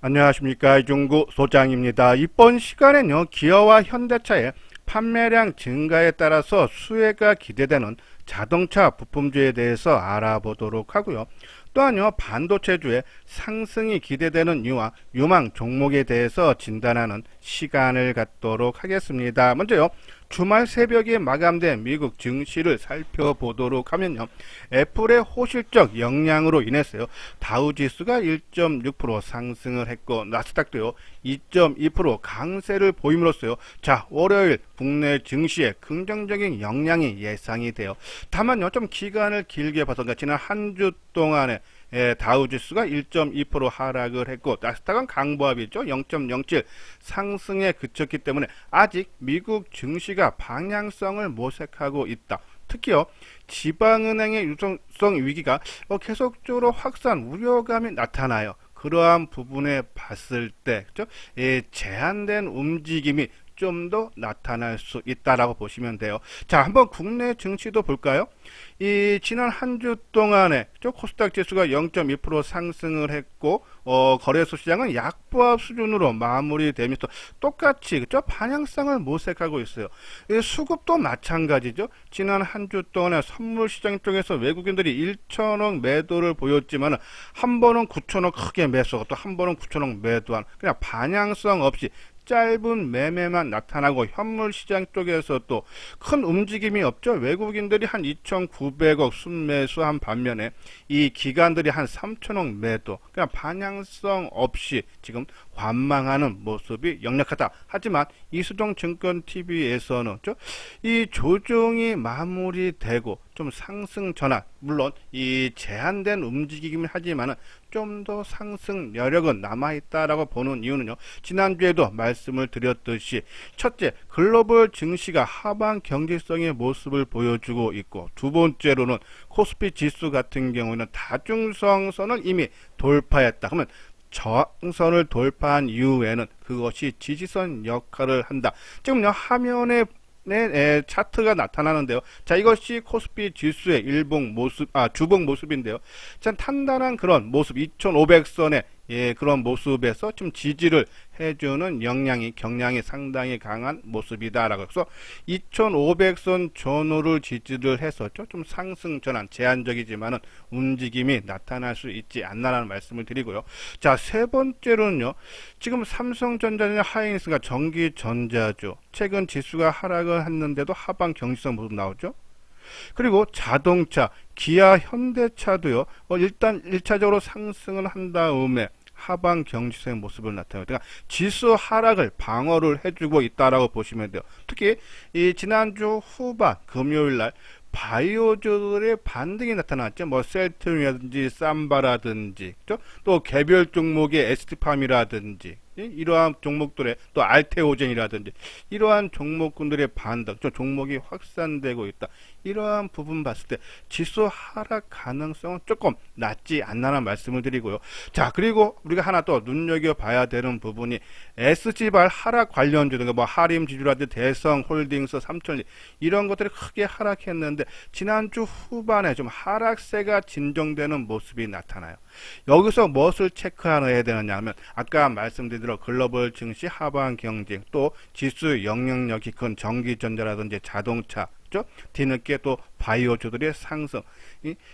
안녕하십니까, 이중구 소장입니다. 이번 시간에는요, 기아와 현대차의 판매량 증가에 따라서 수혜가 기대되는 자동차 부품주에 대해서 알아보도록 하고요. 또한요, 반도체주의 상승이 기대되는 이유와 유망 종목에 대해서 진단하는 시간을 갖도록 하겠습니다. 먼저요, 주말 새벽에 마감된 미국 증시를 살펴보도록 하면요, 애플의 호실적 역량으로 인해서요, 다우지수가 1.6% 상승을 했고 나스닥도요 2.2% 강세를 보임으로써요, 자, 월요일 국내 증시에 긍정적인 영향이 예상이 돼요. 다만요, 좀 기간을 길게 봐서 지난 한 주 동안에 다우지수가 1.2% 하락을 했고 나스닥은 강보합이죠. 0.07 상승에 그쳤기 때문에 아직 미국 증시가 방향성을 모색하고 있다. 특히요, 지방은행의 유동성 위기가 계속적으로 확산 우려감이 나타나요. 그러한 부분에 봤을 때, 그죠? 제한된 움직임이 좀 더 나타날 수 있다라고 보시면 돼요. 자, 한번 국내 증시도 볼까요? 이 지난 한 주 동안에 코스닥 지수가 0.2% 상승을 했고 거래소 시장은 약보합 수준으로 마무리되면서 똑같이 그죠? 방향성을 모색하고 있어요. 수급도 마찬가지죠. 지난 한 주 동안에 선물 시장 쪽에서 외국인들이 1천억 매도를 보였지만 한 번은 9천억 크게 매수하고 또 한 번은 9천억 매도한, 그냥 방향성 없이 짧은 매매만 나타나고 현물 시장 쪽에서 또 큰 움직임이 없죠. 외국인들이 한 2,900억 순매수한 반면에 이 기관들이 한 3천억 매도, 그냥 방향성 없이 지금 관망하는 모습이 역력하다. 하지만 이수종 증권TV에서는 이 조정이 마무리되고 좀 상승 전환, 물론 이 제한된 움직이긴 하지만 좀 더 상승 여력은 남아있다라고 보는 이유는요, 지난주에도 말씀을 드렸듯이 첫째, 글로벌 증시가 하방 경제성의 모습을 보여주고 있고, 두 번째로는 코스피 지수 같은 경우는 다중성선을 이미 돌파했다. 그러면 저항선을 돌파한 이후에는 그것이 지지선 역할을 한다. 지금요, 화면에 차트가 나타나는데요. 자, 이것이 코스피 지수의 주봉 모습인데요. 참 단단한 그런 모습, 2500선의 그런 모습에서 좀 지지를 해주는 경향이 상당히 강한 모습이다라고 해서 2500선 전후를 지지를 했었죠. 좀 상승 전환, 제한적이지만은 움직임이 나타날 수 있지 않나라는 말씀을 드리고요. 자, 세 번째로는요, 지금 삼성전자나 하이닉스가 전기전자죠. 최근 지수가 하락을 했는데도 하방 경직성 모습 나오죠. 그리고 자동차, 기아, 현대차도요, 일단 1차적으로 상승을 한 다음에 하방 경직성의 모습을 나타내요. 그러니까 지수 하락을 방어를 해주고 있다라고 보시면 돼요. 특히 이 지난주 후반 금요일날 바이오주들의 반등이 나타났죠. 뭐 셀트리온이라든지 삼바라든지, 그렇죠? 또 개별 종목의 ST팜이라든지 이러한 종목들의 또 알테오젠이라든지 이러한 종목군들의 반등, 종목이 확산되고 있다. 이러한 부분 봤을 때 지수 하락 가능성은 조금 낮지 않나라는 말씀을 드리고요. 자, 그리고 우리가 하나 또 눈여겨봐야 되는 부분이 SG발 하락 관련주들, 뭐 하림지주라든지 대성홀딩스, 삼천리 이런 것들이 크게 하락했는데 지난주 후반에 좀 하락세가 진정되는 모습이 나타나요. 여기서 무엇을 체크해야 되느냐 하면 아까 말씀드린 대로 글로벌 증시 하방 경쟁, 또 지수 영향력이 큰 전기전자라든지 자동차, 뒤늦게 또 바이오주들의 상승,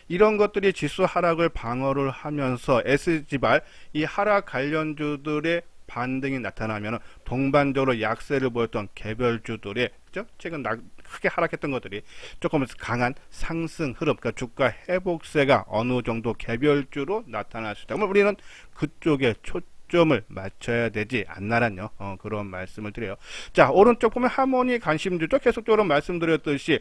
이런 것들이 지수 하락을 방어를 하면서 SG발 이 하락 관련주들의 반등이 나타나면 동반적으로 약세를 보였던 개별주들의 최근 크게 하락했던 것들이 조금 강한 상승 흐름, 그러니까 주가 회복세가 어느 정도 개별주로 나타날 수 있다. 그러면 우리는 그쪽에 초점을 맞춰야 되지 않나라는 그런 말씀을 드려요. 자, 오른쪽 보면 하모니 관심주죠. 계속적으로 말씀드렸듯이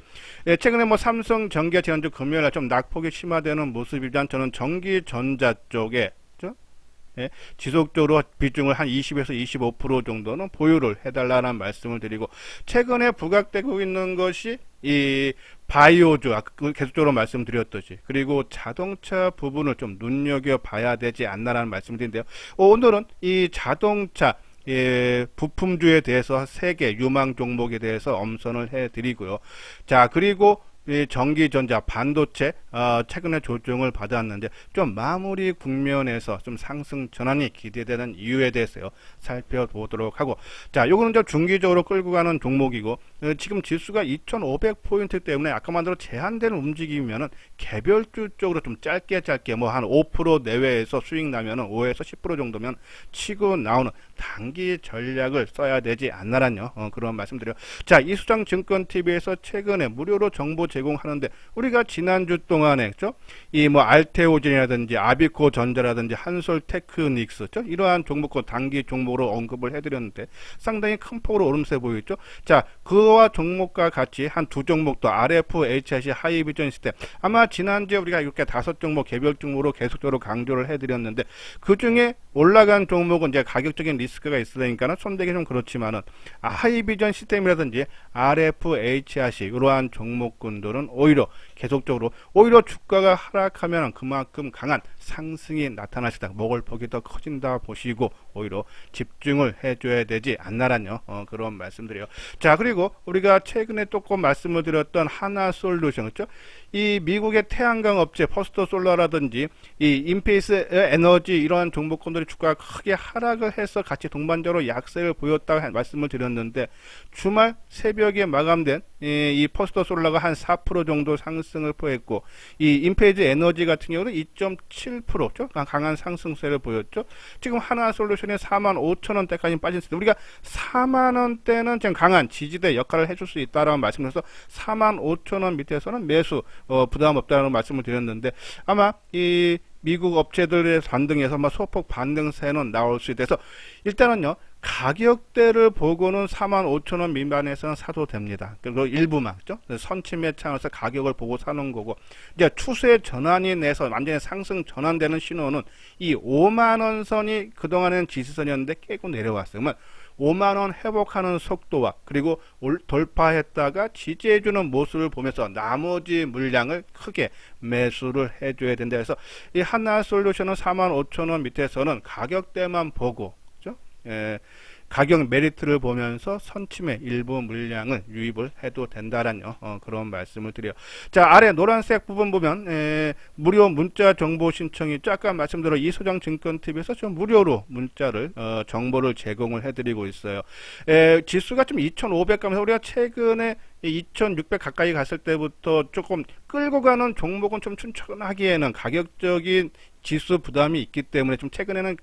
최근에 뭐 삼성전기가 지난주 금요일날 좀 낙폭이 심화되는 모습이지만 저는 전기전자 쪽에 지속적으로 비중을 한 20에서 25% 정도는 보유를 해달라는 말씀을 드리고, 최근에 부각되고 있는 것이 이 바이오주, 계속적으로 말씀드렸듯이, 그리고 자동차 부분을 좀 눈여겨봐야 되지 않나라는 말씀을 드리는데요. 오늘은 이 자동차 부품주에 대해서 3개 유망 종목에 대해서 엄선을 해드리고요. 자, 그리고 이 전기전자, 반도체 최근에 조정을 받았는데 좀 마무리 국면에서 좀 상승 전환이 기대되는 이유에 대해서요 살펴보도록 하고, 자, 요거는 좀 중기적으로 끌고 가는 종목이고, 지금 지수가 2500포인트 때문에 아까만 대로 제한되는 움직임이면은 개별주 쪽으로 좀 짧게 뭐 한 5% 내외에서 수익 나면은 5에서 10% 정도면 치고 나오는 단기 전략을 써야 되지 않나란요. 그런 말씀드려요. 자, 이수장 증권TV에서 최근에 무료로 정보 제공하는데, 우리가 지난주 동안에 그죠? 이 뭐 알테오젠이라든지 아비코 전자라든지 한솔테크닉스, 이러한 종목과 단기 종목으로 언급을 해드렸는데 상당히 큰 폭으로 오름세 보이죠. 자, 그와 종목과 같이 한 두 종목 더 RF, HIC, 하이비전 시스템, 아마 지난주에 우리가 이렇게 5종목 개별 종목으로 계속적으로 강조를 해드렸는데, 그 중에 올라간 종목은 이제 가격적인 리스크가 있으니까 손대기 좀 그렇지만은 하이비전 시스템이라든지 RF, HIC 이러한 종목군들은 오히려 계속적으로 오히려 주가가 하락하면 그만큼 강한 상승이 나타나시다, 먹을 폭이 더 커진다 보시고 오히려 집중을 해줘야 되지 않나란요. 그런 말씀드려요. 자, 그리고 우리가 최근에 조금 말씀을 드렸던 하나솔루션, 그렇죠? 이 미국의 태양광 업체 퍼스트 솔라라든지 이 인페이스 에너지 이러한 종목군들이 주가가 크게 하락을 해서 같이 동반적으로 약세를 보였다고 말씀을 드렸는데, 주말 새벽에 마감된 이 퍼스트 솔라가 한 4% 정도 상승을 포했고, 이 인페이스 에너지 같은 경우는 2.7%죠. 강한 상승세를 보였죠. 지금 하나솔루션이 45,000원대까지 빠졌습니다. 우리가 4만원대는 지금 강한 지지대 역할을 해줄 수 있다라는 말씀을 해서 45,000원 밑에서는 매수 부담 없다는 말씀을 드렸는데, 아마 이 미국 업체들의 반등에서 소폭 반등세는 나올 수 있어서 일단은요 가격대를 보고는 45,000원 미만에서는 사도 됩니다. 그리고 일부만, 그죠? 선침의 창에서 가격을 보고 사는 거고, 이제 추세 전환이 내서 완전히 상승 전환되는 신호는 이 5만원 선이 그동안에는 지지선이었는데 깨고 내려왔어요. 그러면 5만원 회복하는 속도와 그리고 돌파했다가 지지해주는 모습을 보면서 나머지 물량을 크게 매수를 해줘야 된다 해서 이 하나솔루션은 45,000원 밑에서는 가격대만 보고, 그죠? 가격 메리트를 보면서 선침의 일부 물량을 유입을 해도 된다라는 그런 말씀을 드려요. 자, 아래 노란색 부분 보면 무료 문자 정보 신청이 있죠. 아까 말씀드린 이소장 증권TV에서 좀 무료로 문자를 정보를 제공을 해드리고 있어요. 지수가 좀 2,500 가면서 우리가 최근에 2,600 가까이 갔을 때부터 조금 끌고 가는 종목은 좀 춘천하기에는 가격적인 지수 부담이 있기 때문에 좀 최근에는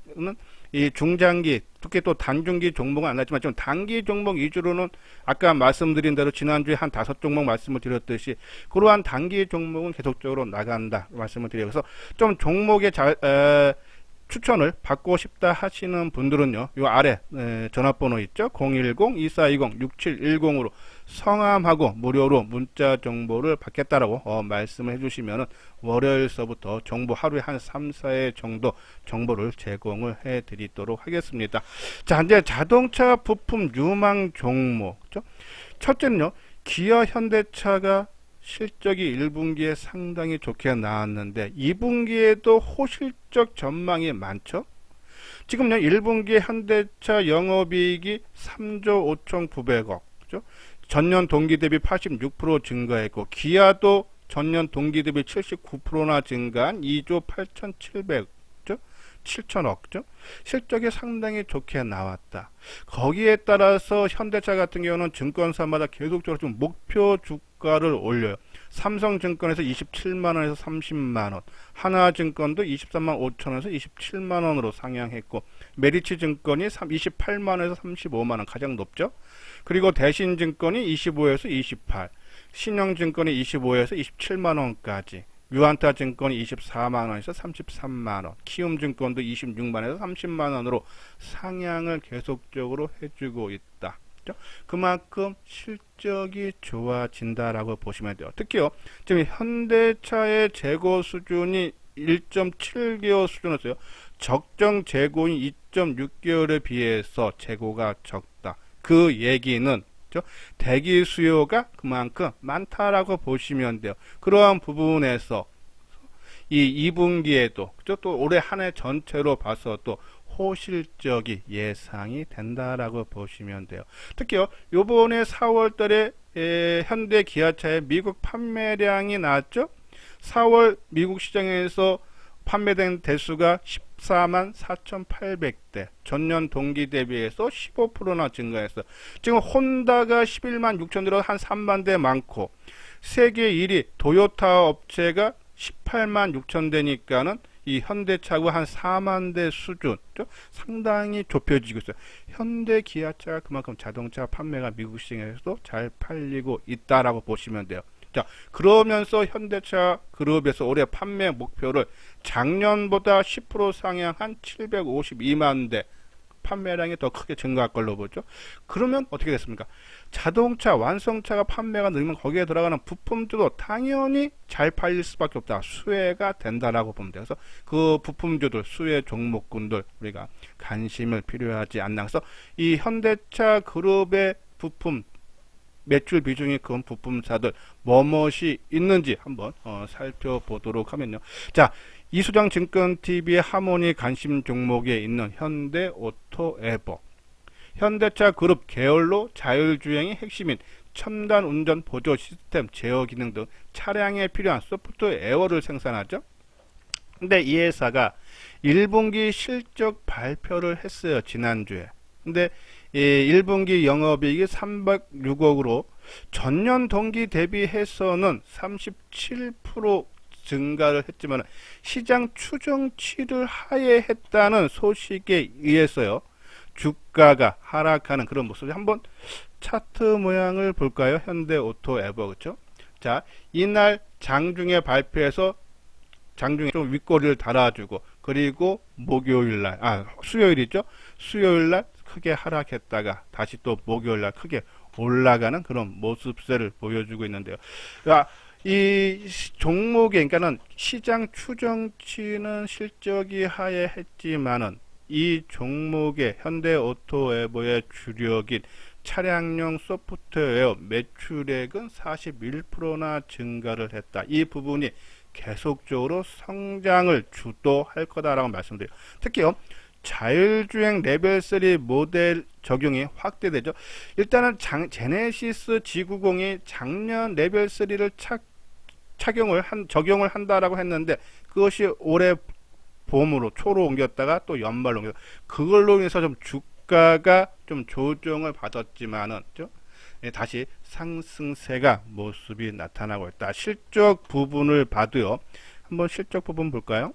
이 중장기, 특히 또 단중기 종목은 안 나지만 좀 단기 종목 위주로는 아까 말씀드린 대로 지난주에 한 5종목 말씀을 드렸듯이 그러한 단기 종목은 계속적으로 나간다 말씀을 드려요. 그래서 좀 종목의 추천을 받고 싶다 하시는 분들은요, 요 아래 전화번호 있죠? 010-2420-6710으로 성함하고 무료로 문자 정보를 받겠다라고 말씀을 해주시면 월요일서부터 정보 하루에 한 3, 4회 정도 정보를 제공을 해드리도록 하겠습니다. 자, 이제 자동차 부품 유망 종목, 그렇죠? 첫째는요, 기아 현대차가 실적이 1분기에 상당히 좋게 나왔는데 2분기에도 호실적 전망이 많죠. 지금요 1분기에 현대차 영업이익이 3조 5,900억, 그죠? 전년 동기 대비 86% 증가했고, 기아도 전년 동기 대비 79%나 증가한 2조 8,700억, 7천억, 실적이 상당히 좋게 나왔다. 거기에 따라서 현대차 같은 경우는 증권사마다 계속적으로 좀 목표 주가를 올려요. 삼성증권에서 27만원에서 30만원, 하나증권도 23만 5천원에서 27만원으로 상향했고, 메리츠증권이 28만원에서 35만원 가장 높죠. 그리고 대신증권이 25에서 28, 신영증권이 25에서 27만원까지, 유한타증권이 24만원에서 33만원, 키움증권도 26만원에서 30만원으로 상향을 계속적으로 해주고 있다. 그만큼 실적이 좋아진다라고 보시면 돼요. 특히요, 지금 현대차의 재고 수준이 1.7개월 수준이었어요. 적정 재고인 2.6개월에 비해서 재고가 적다. 그 얘기는 대기 수요가 그만큼 많다라고 보시면 돼요. 그러한 부분에서 이 2분기에도 또 올해 한 해 전체로 봐서 또 호실적이 예상이 된다라고 보시면 돼요. 특히요, 요번에 4월 달에 현대 기아차의 미국 판매량이 나왔죠. 4월 미국 시장에서 판매된 대수가 14만 4,800대, 전년 동기 대비해서 15%나 증가했어. 지금 혼다가 11만 6천대로 한 3만 대 많고, 세계 1위 도요타 업체가 18만 6천 대니까는 이 현대차가 한 4만 대 수준, 상당히 좁혀지고 있어요. 현대 기아차가 그만큼 자동차 판매가 미국 시장에서도 잘 팔리고 있다라고 보시면 돼요. 자, 그러면서 현대차 그룹에서 올해 판매 목표를 작년보다 10% 상향한 752만 대, 판매량이 더 크게 증가할 걸로 보죠. 그러면 어떻게 됐습니까? 자동차 완성차가 판매가 늘면 거기에 들어가는 부품들도 당연히 잘 팔릴 수밖에 없다. 수혜가 된다라고 보면 돼요. 그래서 그 부품주들, 수혜 종목군들 우리가 관심을 필요하지 않나. 그래서 이 현대차 그룹의 부품 매출 비중이 큰 부품사들 뭐뭇이 있는지 한번 살펴보도록 하면요. 자, 이수장 증권TV의 하모니 관심 종목에 있는 현대오토에버, 현대차 그룹 계열로 자율주행이 핵심인 첨단 운전 보조 시스템, 제어 기능 등 차량에 필요한 소프트웨어를 생산하죠. 근데 이 회사가 1분기 실적 발표를 했어요, 지난주에. 근데 1분기 영업이익이 306억으로 전년 동기 대비해서는 37% 증가를 했지만 시장 추정치를 하회했다는 소식에 의해서요, 주가가 하락하는 그런 모습이. 한번 차트 모양을 볼까요? 현대오토에버, 그렇죠? 자, 이날 장중에 발표해서 장중에 좀 윗꼬리를 달아주고, 그리고 목요일날, 수요일이죠? 수요일날 크게 하락했다가 다시 또 목요일날 크게 올라가는 그런 모습세를 보여주고 있는데요. 그러니까 이 종목에, 그러니까는 시장 추정치는 실적이 하회했지만은 이 종목의 현대오토에버의 주력인 차량용 소프트웨어 매출액은 41%나 증가를 했다. 이 부분이 계속적으로 성장을 주도할 거다라고 말씀드려요. 특히요, 자율주행 레벨 3 모델 적용이 확대되죠. 일단은 제네시스 G90이 작년 레벨 3를 적용을 한다라고 했는데, 그것이 올해 봄으로 초로 옮겼다가 또 연말로 옮겼다. 그걸로 인해서 좀 주가가 좀 조정을 받았지만은 다시 상승세가 모습이 나타나고 있다. 실적 부분을 봐도요. 한번 실적 부분 볼까요?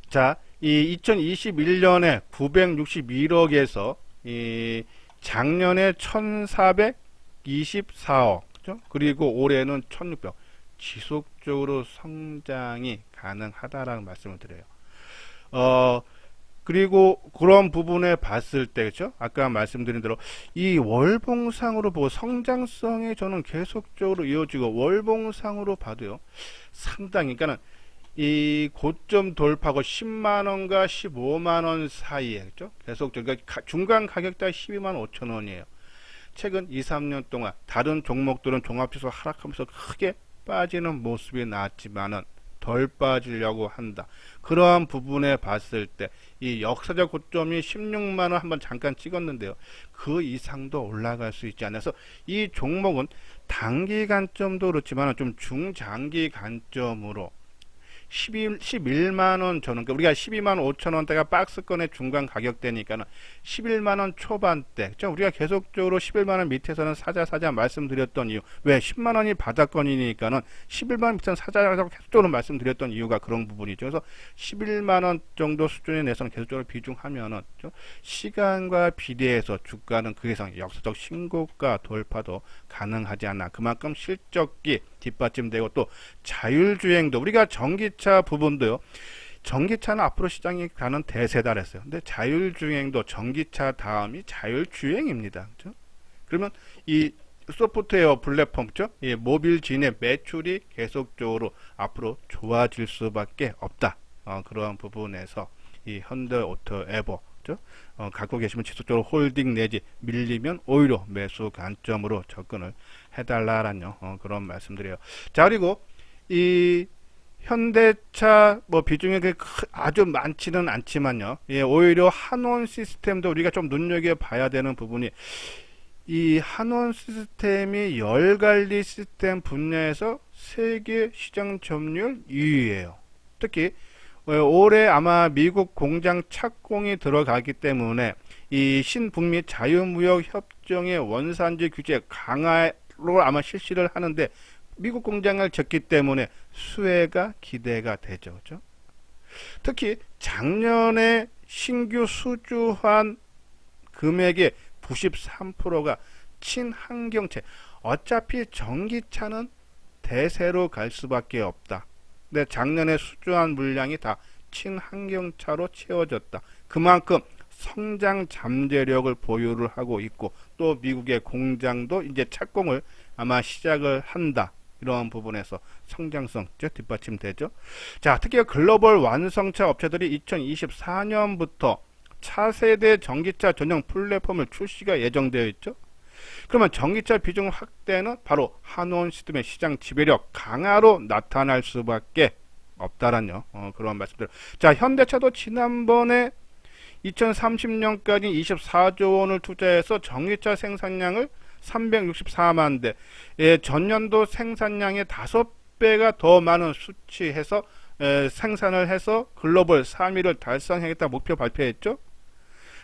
자, 이 2021년에 961억에서 이 작년에 1424억, 그죠? 그리고 올해는 1600억. 지속적으로 성장이 가능하다라는 말씀을 드려요. 그리고 그런 부분에 봤을 때, 그렇죠? 아까 말씀드린 대로 이 월봉상으로 보고 성장성이 저는 계속적으로 이어지고, 월봉상으로 봐도요, 상당히, 그러니까는 이 고점 돌파고 10만원과 15만원 사이에, 그렇죠? 계속적으로, 그러니까 중간 가격대 12만 5천원이에요. 최근 2, 3년 동안 다른 종목들은 종합지수 하락하면서 크게 빠지는 모습이 나왔지만은 덜 빠지려고 한다. 그러한 부분에 봤을 때 이 역사적 고점이 16만원 한번 잠깐 찍었는데요, 그 이상도 올라갈 수 있지 않아서 이 종목은 단기 관점도 그렇지만 좀 중장기 관점으로 11만원 저는, 그러니까 우리가 12만 5천원대가 박스권의 중간 가격대니까는 11만원 초반대, 그렇죠? 우리가 계속적으로 11만원 밑에서는 사자 말씀드렸던 이유, 왜 10만원이 바닥권이니까는 11만원 밑에서는 사자라고 계속적으로 말씀드렸던 이유가 그런 부분이죠. 그래서 11만원 정도 수준에 내서는 계속적으로 비중하면은, 그렇죠? 시간과 비례해서 주가는 그 이상 역사적 신고가 돌파도 가능하지 않나. 그만큼 실적이 뒷받침되고, 또 자율주행도, 우리가 전기차 부분도요, 전기차는 앞으로 시장이 가는 대세다 그랬어요. 근데 자율주행도 전기차 다음이 자율주행입니다. 그렇죠? 그러면 이 소프트웨어 플랫폼, 그렇죠? 이 모빌진의 매출이 계속적으로 앞으로 좋아질 수밖에 없다. 그러한 부분에서 이 현대오토에버, 그렇죠? 갖고 계시면 지속적으로 홀딩 내지 밀리면 오히려 매수 관점으로 접근을 해달라라는 그런 말씀드려요. 자, 그리고 이 현대차 뭐 비중이 아주 많지는 않지만요. 예, 오히려 한원 시스템도 우리가 좀 눈여겨봐야 되는 부분이, 이 한원 시스템이 열관리 시스템 분야에서 세계 시장 점유율 2위예요. 특히 올해 아마 미국 공장 착공이 들어가기 때문에 이 신북미 자유무역 협정의 원산지 규제 강화로 아마 실시를 하는데, 미국 공장을 짓기 때문에 수혜가 기대가 되죠. 그렇죠? 특히 작년에 신규 수주한 금액의 93%가 친환경차. 어차피 전기차는 대세로 갈 수밖에 없다. 근데 작년에 수주한 물량이 다 친환경차로 채워졌다. 그만큼 성장 잠재력을 보유를 하고 있고, 또 미국의 공장도 이제 착공을 아마 시작을 한다. 이런 부분에서 성장성 뒷받침되죠. 자, 특히 글로벌 완성차 업체들이 2024년부터 차세대 전기차 전용 플랫폼을 출시가 예정되어 있죠. 그러면 전기차 비중 확대는 바로 한원 시스템의 시장 지배력 강화로 나타날 수밖에 없다라는 그런 말씀들. 자, 현대차도 지난번에 2030년까지 24조 원을 투자해서 전기차 생산량을 364만 대, 예, 전년도 생산량의 5배가 더 많은 수치해서 생산을 해서 글로벌 3위를 달성하겠다 목표 발표했죠.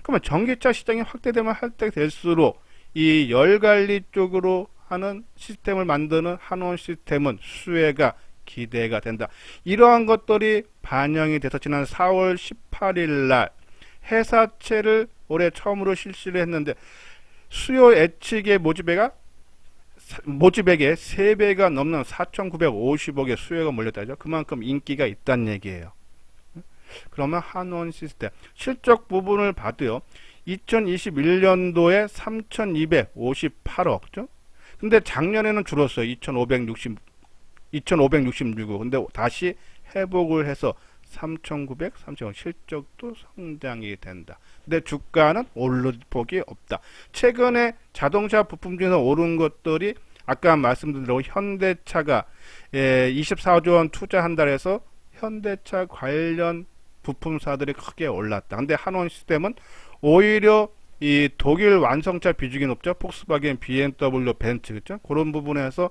그러면 전기차 시장이 확대되면 확대될수록 이 열관리 쪽으로 하는 시스템을 만드는 한원 시스템은 수혜가 기대가 된다. 이러한 것들이 반영이 돼서 지난 4월 18일 날 회사채를 올해 처음으로 실시를 했는데, 수요 예측의 모집액의 3배가 넘는 4,950억의 수요가 몰렸다죠. 그만큼 인기가 있다는 얘기예요. 그러면 한원 시스템 실적 부분을 봐도요, 2021년도에 3,258억죠. 근데 작년에는 줄었어요. 2,566억. 근데 다시 회복을 해서 3,930억, 실적도 성장이 된다. 근데 주가는 오를 폭이 없다. 최근에 자동차 부품 중에서 오른 것들이 아까 말씀드린 대로 현대차가 24조 원 투자한다 해서 현대차 관련 부품사들이 크게 올랐다. 근데 한원 시스템은 오히려 이 독일 완성차 비중이 높죠. 폭스바겐, BMW, 벤츠, 그렇죠? 그런 부분에서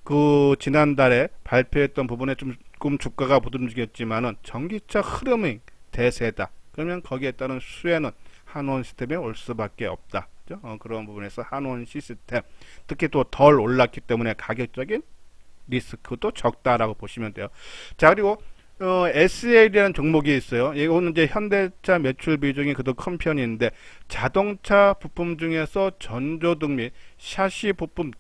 그 지난달에 발표했던 부분에 조금 주가가 못 움직였지만은 전기차 흐름이 대세다. 그러면 거기에 따른 수혜는 한원 시스템에 올 수밖에 없다. 그렇죠? 그런 부분에서 한원 시스템 특히 또 덜 올랐기 때문에 가격적인 리스크도 적다라고 보시면 돼요. 자, 그리고 SL이라는 종목이 있어요. 이거는 이제 현대차 매출 비중이 그래도 큰 편인데, 자동차 부품 중에서 전조등 및 샤시 부품을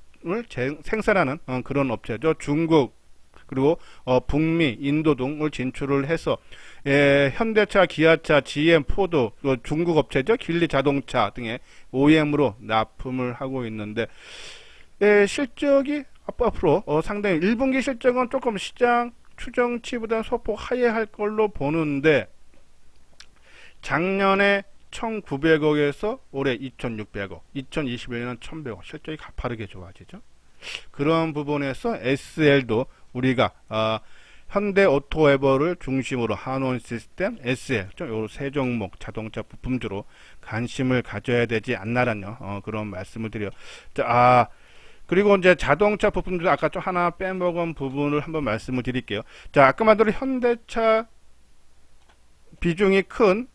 생산하는 그런 업체죠. 중국 그리고 북미, 인도 등을 진출을 해서 현대차, 기아차, GM, 포드, 중국 업체죠. 길리 자동차 등의 OEM으로 납품을 하고 있는데, 실적이 앞으로 상당히 1분기 실적은 조금 시장 추정치보다 소폭 하회할 걸로 보는데, 작년에 1,900억에서 올해 2,600억, 2021년은 1,100억, 실적이 가파르게 좋아지죠. 그런 부분에서 SL도 우리가 현대오토에버를 중심으로 한원 시스템, SL 요 세 종목 자동차 부품주로 관심을 가져야 되지 않나라는 그런 말씀을 드려요. 자, 그리고 이제 자동차 부품주 아까 좀 하나 빼먹은 부분을 한번 말씀을 드릴게요. 자, 아까 말대로 현대차 비중이 큰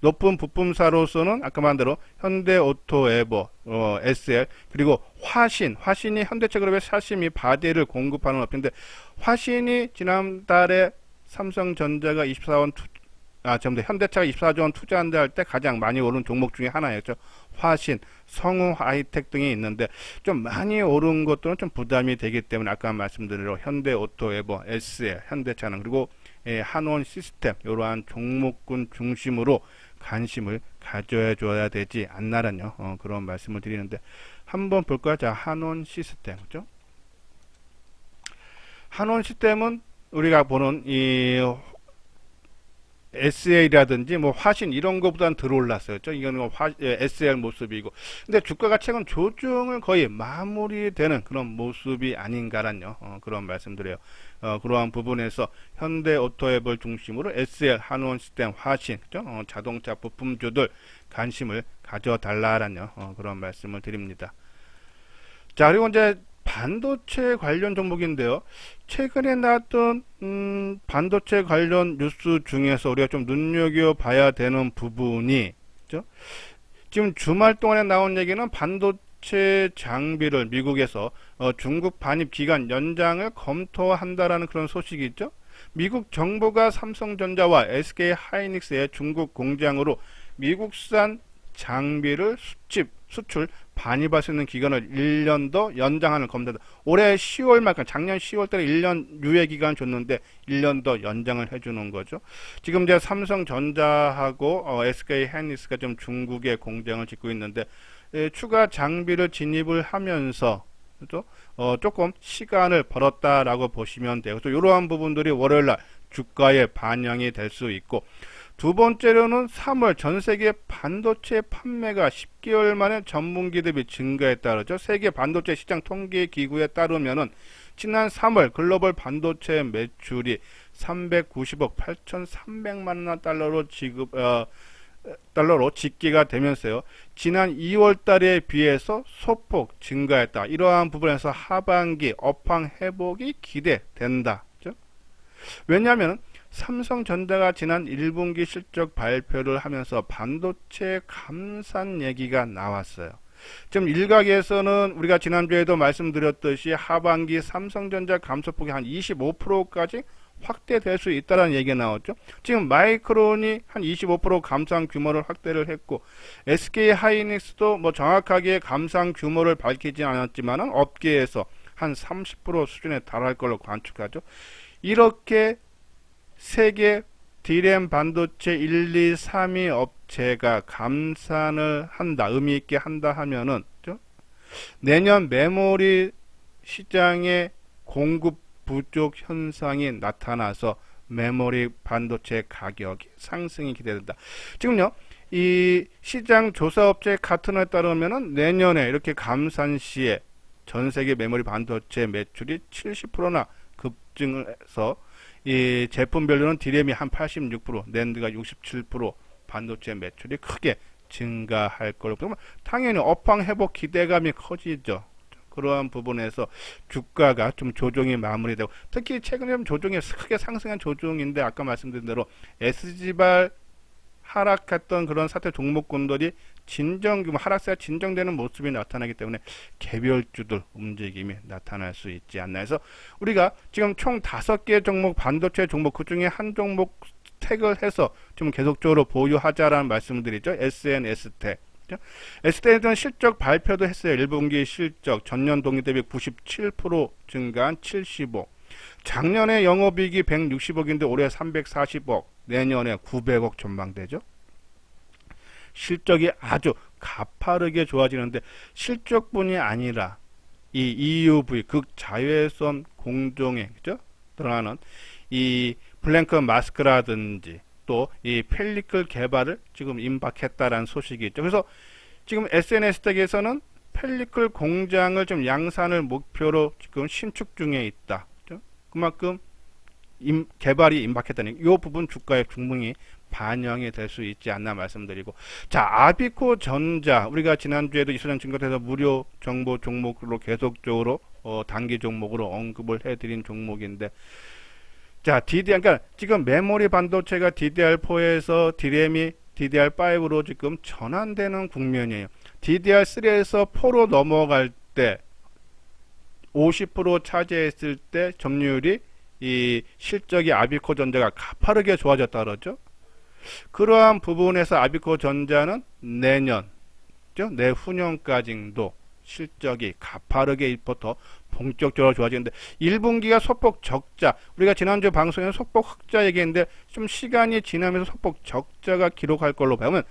높은 부품사로서는 아까 말대로 현대오토에버, SL, 그리고 화신이 현대차 그룹의 샤시미 바디를 공급하는 업체인데, 화신이 지난달에 삼성전자가 24원 현대차가 24조 원 투자한다 할 때 가장 많이 오른 종목 중에 하나였죠. 화신, 성우 하이텍 등이 있는데, 좀 많이 오른 것들은 좀 부담이 되기 때문에 아까 말씀드린 대로 현대오토에버, SL, 현대차는 그리고 한원 시스템 이러한 종목군 중심으로 관심을 가져줘야 되지 않나라는 그런 말씀을 드리는데, 한번 볼까요? 자, 한원 시스템, 그죠? 한원 시스템은 우리가 보는 이 SL이라든지 뭐 화신 이런 거보다는 덜 올랐어요. 이거는 뭐 SL 모습이고. 근데 주가가 최근 조정을 거의 마무리되는 그런 모습이 아닌가란요. 그런 말씀드려요. 그러한 부분에서 현대 오토앱을 중심으로 SL, 한원 시스템, 화신, 그죠? 자동차 부품주들 관심을 가져달라란요. 그런 말씀을 드립니다. 자, 그리고 이제 반도체 관련 종목인데요. 최근에 나왔던 반도체 관련 뉴스 중에서 우리가 좀 눈여겨봐야 되는 부분이, 그죠? 지금 주말 동안에 나온 얘기는 반도체 장비를 미국에서 중국 반입 기간 연장을 검토한다라는 그런 소식이 있죠. 미국 정부가 삼성전자와 SK 하이닉스의 중국 공장으로 미국산 장비를 수출, 반입할 수 있는 기간을 1년 더 연장하는 겁니다. 올해 10월 말, 작년 10월 달에 1년 유예 기간 줬는데 1년 더 연장을 해주는 거죠. 지금 이제 삼성전자하고 SK 하이닉스가 좀 중국에 공장을 짓고 있는데 추가 장비를 진입을 하면서 그렇죠? 조금 시간을 벌었다라고 보시면 돼요. 그래서 이러한 부분들이 월요일날 주가에 반영이 될 수 있고, 두 번째로는 3월 전 세계 반도체 판매가 10개월 만에 전분기 대비 증가했다 그러죠. 세계 반도체 시장 통계 기구에 따르면은 지난 3월 글로벌 반도체 매출이 390억 8,300만 달러로 집계가 되면서요. 지난 2월 달에 비해서 소폭 증가했다. 이러한 부분에서 하반기 업황 회복이 기대된다. 그렇죠? 왜냐하면 삼성전자가 지난 1분기 실적 발표를 하면서 반도체 감산 얘기가 나왔어요. 지금 일각에서는 우리가 지난주에도 말씀드렸듯이 하반기 삼성전자 감소폭이 한 25%까지 확대될 수 있다는 얘기가 나왔죠. 지금 마이크론이 한 25% 감산 규모를 확대를 했고, SK 하이닉스도 뭐 정확하게 감산 규모를 밝히지 않았지만 업계에서 한 30% 수준에 달할 걸로 관측하죠. 이렇게 세계 D램 반도체 1, 2, 3위 업체가 감산을 한다, 의미 있게 한다 하면은 내년 메모리 시장에 공급 부족 현상이 나타나서 메모리 반도체 가격이 상승이 기대된다. 지금요, 이 시장 조사업체 카트너에 따르면은 내년에 이렇게 감산 시에 전 세계 메모리 반도체 매출이 70%나 급증을 해서 이 제품별로는 D램이 한 86%, 낸드가 67% 반도체 매출이 크게 증가할 걸로 보면 당연히 업황 회복 기대감이 커지죠. 그러한 부분에서 주가가 좀 조정이 마무리되고, 특히 최근에 좀 조정이 크게 상승한 조정인데 아까 말씀드린 대로 SG발 하락했던 그런 사태 종목군들이 하락세가 진정되는 모습이 나타나기 때문에 개별주들 움직임이 나타날 수 있지 않나 해서 우리가 지금 총 5개 종목, 반도체 종목 그 중에 한 종목 택을 해서 좀 계속적으로 보유하자라는 말씀을 드리죠. SN, S텍. S텍은 실적 발표도 했어요. 1분기 실적 전년 동기 대비 97% 증가한 75. 작년에 영업이익이 160억인데 올해 340억, 내년에 900억 전망되죠. 실적이 아주 가파르게 좋아지는데 실적뿐이 아니라 이 EUV 극자외선 공정에 그죠? 들어가는 이 블랭크 마스크라든지 또 이 펠리클 개발을 지금 임박했다라는 소식이 있죠. 그래서 지금 SNS텍에서는 펠리클 공장을 좀 양산을 목표로 지금 신축 중에 있다. 그죠? 그만큼 개발이 임박했다는 이 부분 주가에 충분히 반영이 될 수 있지 않나 말씀드리고, 자, 아비코 전자 우리가 지난주에도 이수장증권에서 무료 정보 종목으로 계속적으로 단기 종목으로 언급을 해드린 종목인데, 자, 그러니까 지금 메모리 반도체가 DDR4에서 D램이 DDR5로 지금 전환되는 국면이에요. DDR3에서 4로 넘어갈 때 50% 차지했을 때 점유율이 이 실적이 아비코 전자가 가파르게 좋아졌다 그러죠. 그러한 부분에서 아비코 전자는 내년, 내후년까지도 실적이 가파르게부터 본격적으로 좋아지는데 1분기가 소폭 적자, 우리가 지난주 방송에서 소폭 흑자 얘기했는데 좀 시간이 지나면서 소폭 적자가 기록할 걸로 보면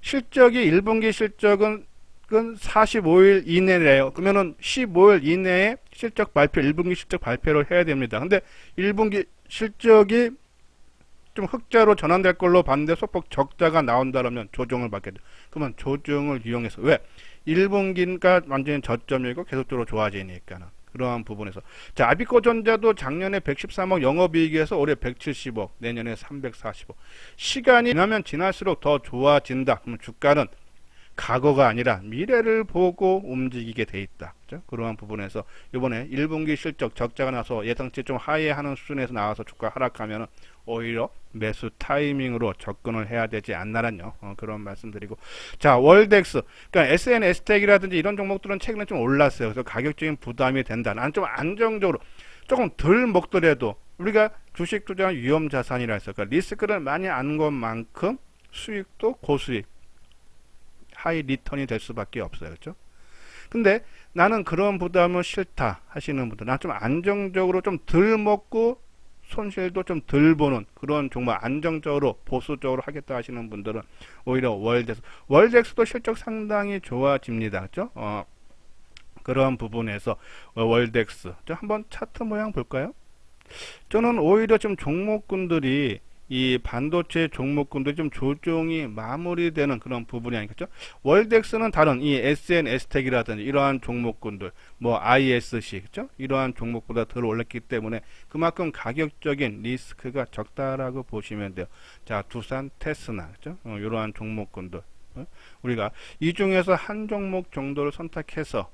실적이 1분기 실적은 45일 이내래요. 그러면은 15일 이내에 실적 발표, 1분기 실적 발표를 해야 됩니다. 근데 1분기 실적이 좀 흑자로 전환될 걸로 봤는데 소폭 적자가 나온다면 조정을 받게 돼. 그러면 조정을 이용해서 왜? 1분기가 완전히 저점이고 계속적으로 좋아지니까는 그러한 부분에서 자 아비코전자도 작년에 113억 영업이익에서 올해 170억 내년에 340억 시간이 지나면 지날수록 더 좋아진다. 그러면 주가는 과거가 아니라 미래를 보고 움직이게 돼 있다. 그렇죠? 그러한 부분에서 이번에 1분기 실적 적자가 나서 예상치 좀 하회하는 수준에서 나와서 주가 하락하면 오히려 매수 타이밍으로 접근을 해야 되지 않나란요. 그런 말씀드리고 자 월덱스 그러니까 SNS텍이라든지 이런 종목들은 최근에 좀 올랐어요. 그래서 가격적인 부담이 된다. 나는 좀 안정적으로 조금 덜 먹더라도 우리가 주식 투자는 위험 자산이라 해서 그러니까 리스크를 많이 안 것만큼 수익도 고수익 하이 리턴이 될 수밖에 없어요. 그렇죠? 근데 나는 그런 부담은 싫다 하시는 분들, 난 좀 안정적으로 좀 덜 먹고 손실도 좀 덜 보는 그런 정말 안정적으로 보수적으로 하겠다 하시는 분들은 오히려 월덱스도 실적 상당히 좋아집니다. 그렇죠? 그런 부분에서 월덱스 한번 차트 모양 볼까요? 저는 오히려 좀 종목군들이 이 반도체 종목군들이 좀 조정이 마무리되는 그런 부분이 아니겠죠? 월덱스는 다른 이 SNS텍이라든지 이러한 종목군들, 뭐 ISC, 그죠? 이러한 종목보다 덜 올랐기 때문에 그만큼 가격적인 리스크가 적다라고 보시면 돼요. 자, 두산, 테스나, 그죠? 이러한 종목군들. 우리가 이 중에서 한 종목 정도를 선택해서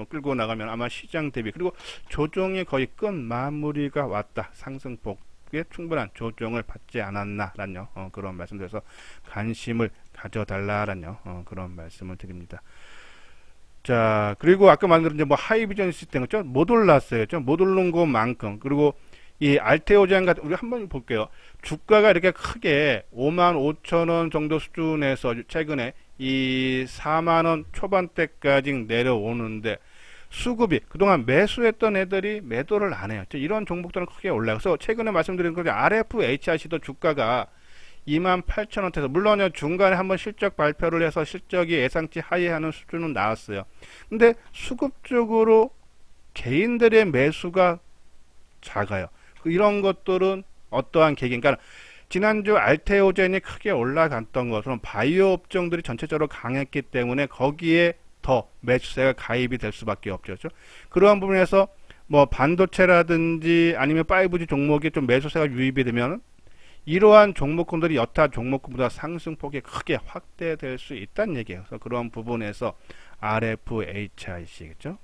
끌고 나가면 아마 시장 대비 그리고 조정이 거의 끝 마무리가 왔다. 상승폭. 충분한 조정을 받지 않았나라는 그런 말씀드려서 관심을 가져달라라는 그런 말씀을 드립니다. 자 그리고 아까 말씀드린 뭐 하이비전 시스템 그죠? 못 올랐어요. 못 오른 것만큼 그리고 이 알테오젠 같은 우리 한번 볼게요. 주가가 이렇게 크게 55,000원 정도 수준에서 최근에 이 4만원 초반대까지 내려오는데 수급이 그동안 매수했던 애들이 매도를 안 해요. 이런 종목들은 크게 올라가서 최근에 말씀드린 거죠. RFHIC도 주가가 28,000원대에서 물론 중간에 한번 실적 발표를 해서 실적이 예상치 하회하는 수준은 나왔어요. 근데 수급적으로 개인들의 매수가 작아요. 이런 것들은 어떠한 계기 그러니까 지난주 알테오젠이 크게 올라갔던 것은 바이오 업종들이 전체적으로 강했기 때문에 거기에 더 매수세가 가입이 될 수밖에 없죠. 그렇죠? 그러한 부분에서 뭐 반도체라든지 아니면 5G 종목이 좀 매수세가 유입이 되면 이러한 종목군들이 여타 종목군보다 상승폭이 크게 확대될 수 있다는 얘기예요. 그래서 그러한 부분에서 RFHIC 그렇죠?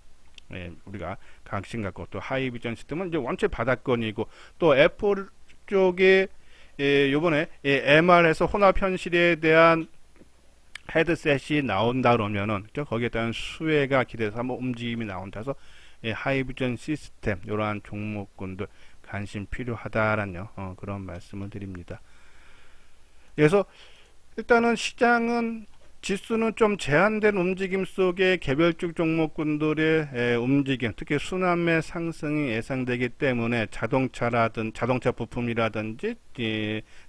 예, 우리가 강신 갖고 또 하이비전 시스템은 이제 원체 바닥권이고 또 애플 쪽에 요번에 MR에서 혼합 현실에 대한 헤드셋이 나온다 그러면은 거기에 따른 수혜가 기대해서 한번 움직임이 나온다 해서 하이비전 시스템 이러한 종목군들 관심 필요하다라는 그런 말씀을 드립니다. 그래서 일단은 시장은 지수는 좀 제한된 움직임 속에 개별적 종목군들의 움직임, 특히 순환매 상승이 예상되기 때문에 자동차 부품이라든지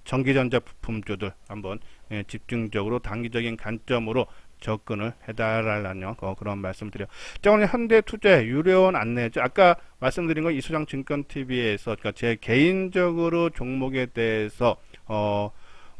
전기전자 부품주들 한번 집중적으로 단기적인 관점으로 접근을 해달라는 그런 말씀드려요. 자, 오늘 현대투자 유료원 안내죠. 아까 말씀드린 건 이수장 증권TV에서 그러니까 제 개인적으로 종목에 대해서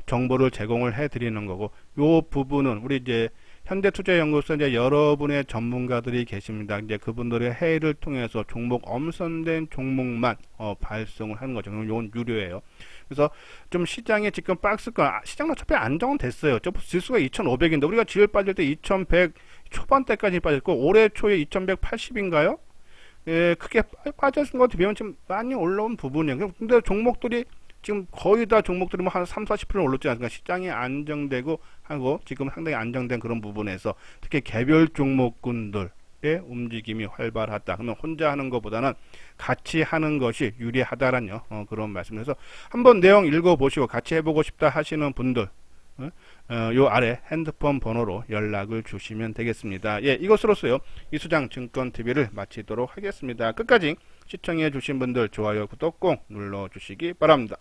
정보를 제공을 해드리는 거고, 요 부분은 우리 이제 현대투자연구소 이제 여러분의 전문가들이 계십니다. 이제 그분들의 회의를 통해서 종목 엄선된 종목만 발송을 하는 거죠. 이건 유료예요. 그래서 좀 시장에 지금 박스권 시장은 어차피 안정은 됐어요. 지수가 2,500인데 우리가 지을 빠질 때 2,100 초반대까지 빠졌고 올해 초에 2,180인가요? 예, 크게 빠졌은 것 비하면 지금 많이 올라온 부분이에요. 근데 종목들이 지금 거의 다 종목들이 뭐 한 3, 40% 올랐지 않습니까? 시장이 안정되고 하고 지금 상당히 안정된 그런 부분에서 특히 개별 종목군들의 움직임이 활발하다. 그러면 혼자 하는 것보다는 같이 하는 것이 유리하다라는 그런 말씀에서 한번 내용 읽어보시고 같이 해보고 싶다 하시는 분들 요 아래 핸드폰 번호로 연락을 주시면 되겠습니다. 예, 이것으로서요 이수장 증권TV를 마치도록 하겠습니다. 끝까지 시청해 주신 분들 좋아요 구독 꼭 눌러 주시기 바랍니다.